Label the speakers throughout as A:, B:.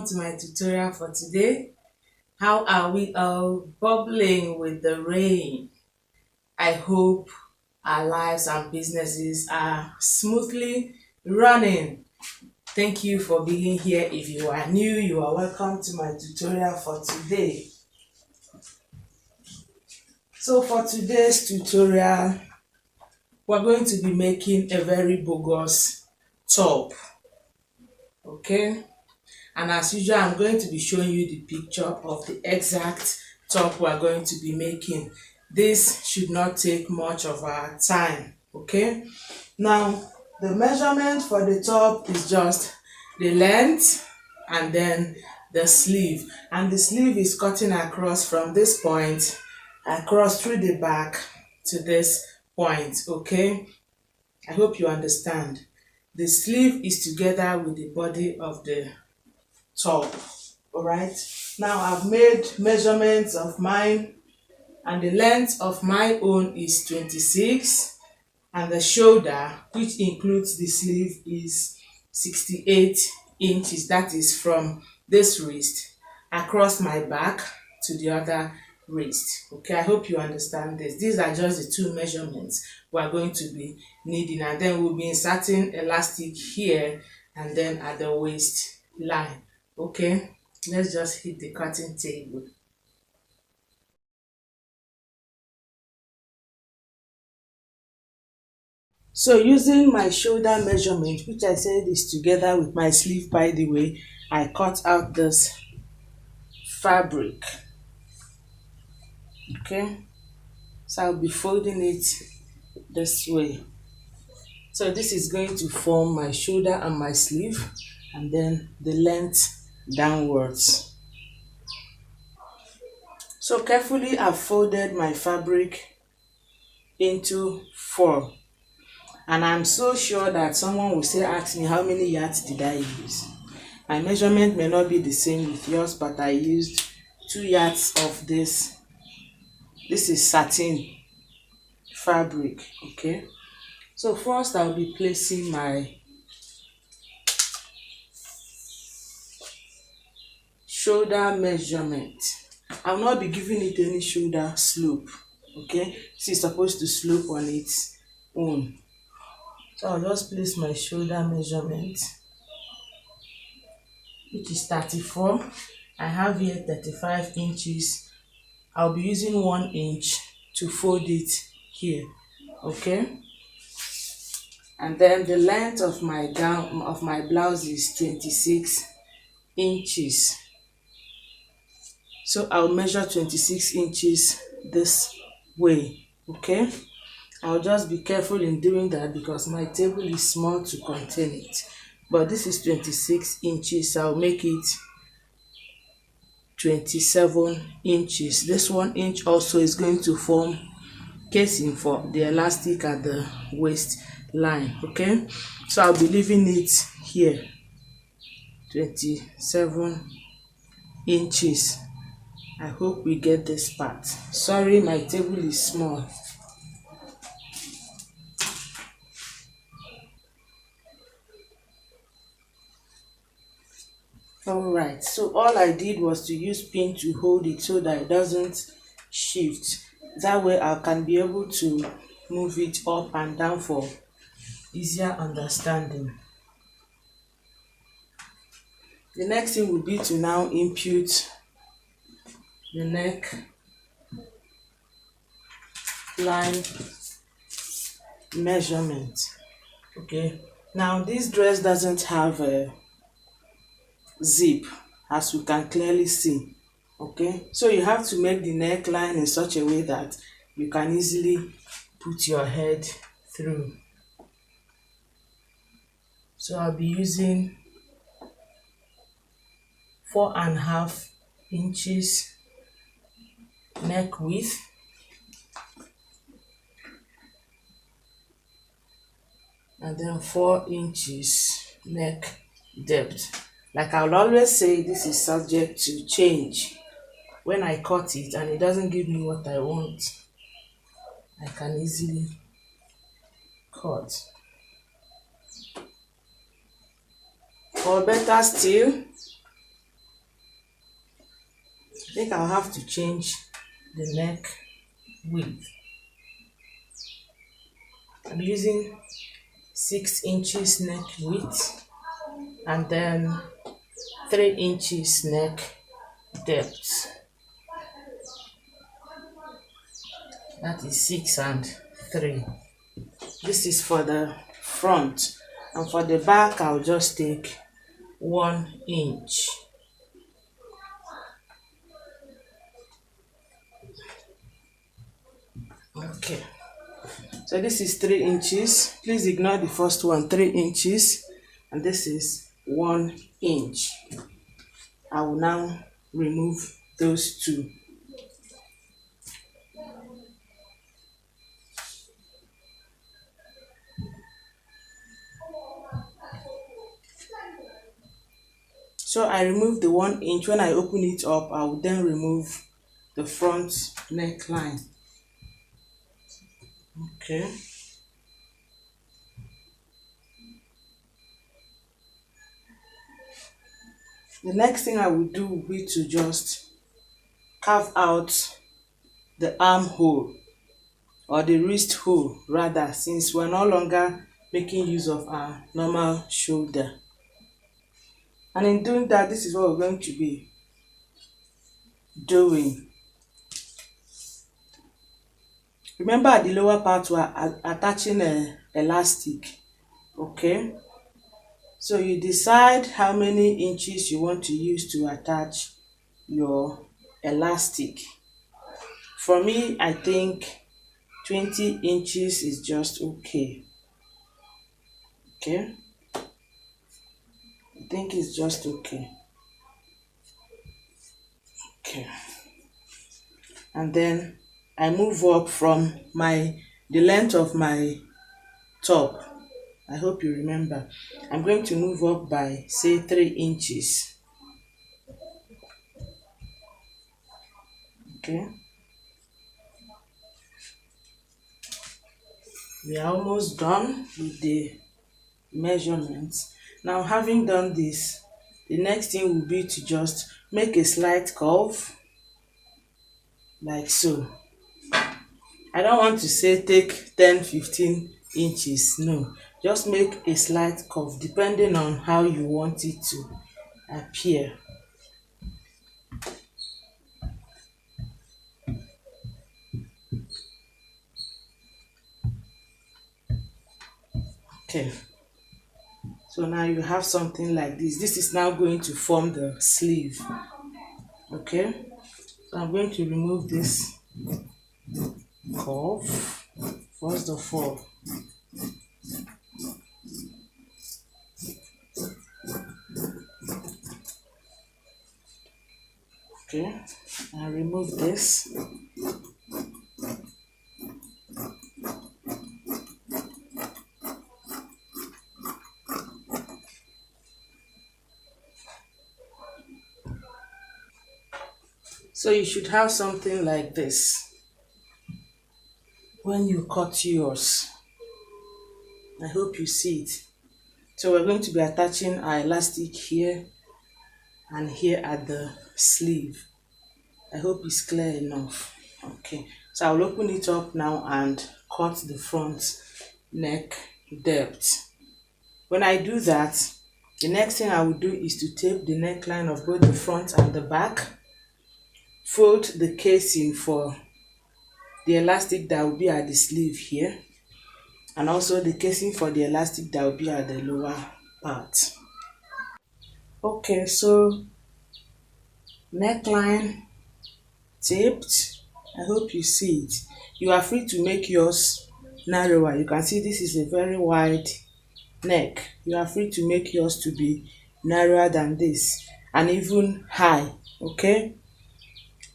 A: welcome to my tutorial for today. How are we all bubbling with the rain? I hope our lives and businesses are smoothly running. Thank you for being here. If you are new, you are welcome to my tutorial for today. So for today's tutorial, we're going to be making a very bogus top. Okay, and as usual, I'm going to be showing you the picture of the exact top we're going to be making. This should not take much of our time. Okay, now the measurement for the top is just the length and then the sleeve, and the sleeve is cutting across from this point across through the back to this point. Okay, I hope you understand. The sleeve is together with the body of the top. All right, now I've made measurements of mine, and the length of my own is 26, and the shoulder, which includes the sleeve, is 68 inches. That is from this wrist across my back to the other wrist. Okay, I hope you understand this. These are just the two measurements we are going to be needing, and then we'll be inserting elastic here and then at the waist line. Okay, let's just hit the cutting table. So using my shoulder measurement, which I said is together with my sleeve, by the way, I cut out this fabric. Okay, so I'll be folding it this way. So this is going to form my shoulder and my sleeve, and then the length downwards. So carefully I've folded my fabric into 4, and I'm so sure that someone will say, ask me, how many yards did I use? My measurement may not be the same with yours, but I used 2 yards of this. This is satin fabric. Okay, so first I'll be placing my shoulder measurement. I'll not be giving it any shoulder slope. Okay, this is supposed to slope on its own. So I'll just place my shoulder measurement, which is 34. I have here 35 inches. I'll be using 1 inch to fold it here. Okay, and then the length of my gown, of my blouse, is 26 inches. So I'll measure 26 inches this way. Okay, I'll just be careful in doing that because my table is small to contain it, but this is 26 inches. I'll make it 27 inches. This 1 inch also is going to form casing for the elastic at the waist line. Okay, so I'll be leaving it here, 27 inches. I hope we get this part. Sorry, my table is small. All right, so all I did was to use pin to hold it so that it doesn't shift. That way I can be able to move it up and down for easier understanding. The next thing will be to now impute the neck line measurement. Okay, now this dress doesn't have a zip, as you can clearly see. Okay, so you have to make the neckline in such a way that you can easily put your head through. So I'll be using 4.5 inches neck width, and then 4 inches neck depth. Like I will always say, this is subject to change. When I cut it and it doesn't give me what I want, I can easily cut. Or better still, I think I'll have to change the neck width. I'm using 6 inches neck width and then 3 inches neck depth. That is 6 and 3. This is for the front, and for the back I'll just take 1 inch. Okay, so this is 3 inches. Please ignore the first one, 3 inches, and this is 1 inch. I will now remove those two. So I remove the 1 inch. When I open it up, I will then remove the front neckline. Okay. The next thing I will do will be to just carve out the armhole, or the wrist hole rather, since we're no longer making use of our normal shoulder. And in doing that, this is what we're going to be doing. Remember, at the lower part we're attaching a elastic. Okay, so you decide how many inches you want to use to attach your elastic. For me, I think 20 inches is just okay. Okay, I think it's just okay. Okay, and then I move up from the length of my top. I hope you remember. I'm going to move up by, say, 3 inches. Okay, we are almost done with the measurements. Now, having done this, the next thing will be to just make a slight curve, like so. I don't want to say take 10-15 inches, no, just make a slight curve depending on how you want it to appear. Okay, so now you have something like this. This is now going to form the sleeve. Okay, so I'm going to remove this curve first of all. Okay, I remove this. So you should have something like this when you cut yours. I hope you see it. So we're going to be attaching our elastic here and here at the sleeve. I hope it's clear enough. Okay, so I'll open it up now and cut the front neck depth. When I do that, the next thing I will do is to tape the neckline of both the front and the back, fold the casing for the elastic that will be at the sleeve here, and also the casing for the elastic that will be at the lower part. Okay, so neckline taped. I hope you see it. You are free to make yours narrower. You can see this is a very wide neck. You are free to make yours to be narrower than this and even high. Okay,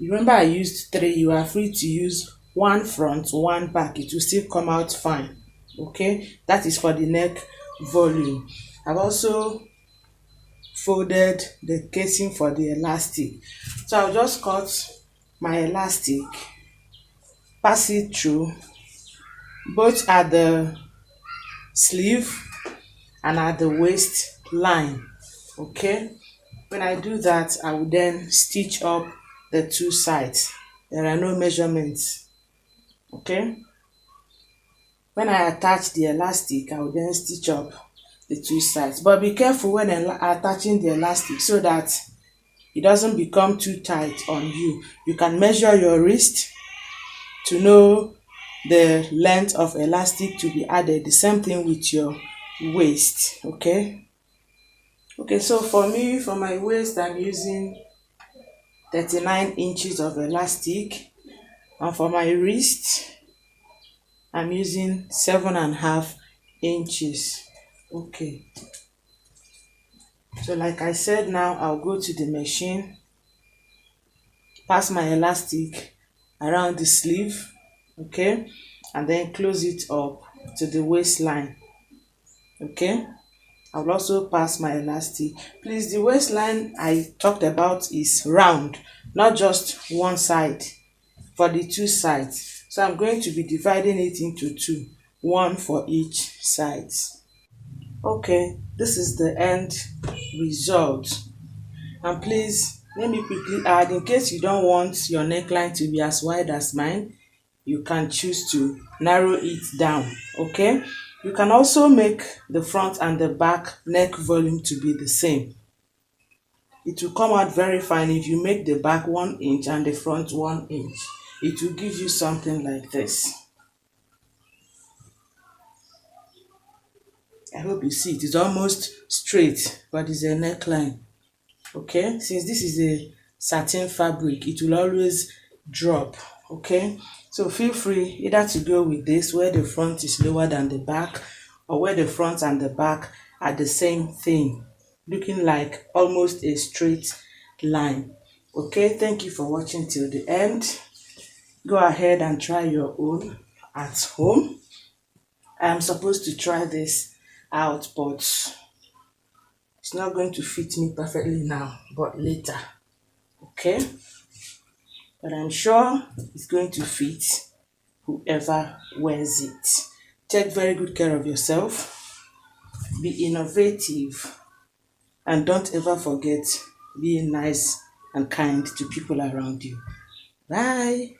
A: remember I used 3. You are free to use 1 front, 1 back. It will still come out fine. Okay, that is for the neck volume. I've also folded the casing for the elastic, so I'll just cut my elastic, pass it through both at the sleeve and at the waist line. Okay, when I do that, I will then stitch up the the two sides. There are no measurements. Okay, when I attach the elastic, I will then stitch up the two sides, but be careful when attaching the elastic so that it doesn't become too tight on you. You can measure your wrist to know the length of elastic to be added. The same thing with your waist. Okay, so for me, for my waist, I'm using 39 inches of elastic, and for my wrist I'm using 7.5 inches. Okay, so like I said, now I'll go to the machine, pass my elastic around the sleeve, okay, and then close it up to the waistline. Okay, I will also pass my elastic. Please, the waistline I talked about is round, not just one side, for the two sides. So I'm going to be dividing it into two, one for each side. Okay, this is the end result. And please, let me quickly add, in case you don't want your neckline to be as wide as mine, you can choose to narrow it down. Okay, you can also make the front and the back neck volume to be the same. It will come out very fine if you make the back 1 inch and the front 1 inch. It will give you something like this. I hope you see it. It's almost straight, but it's a neckline. Okay, since this is a satin fabric, it will always drop. Okay, so feel free either to go with this where the front is lower than the back, or where the front and the back are the same thing, looking like almost a straight line. Okay, thank you for watching till the end. Go ahead and try your own at home. I'm supposed to try this out, but it's not going to fit me perfectly now, but later. Okay, but I'm sure it's going to fit whoever wears it. Take very good care of yourself, be innovative, and don't ever forget being nice and kind to people around you. Bye.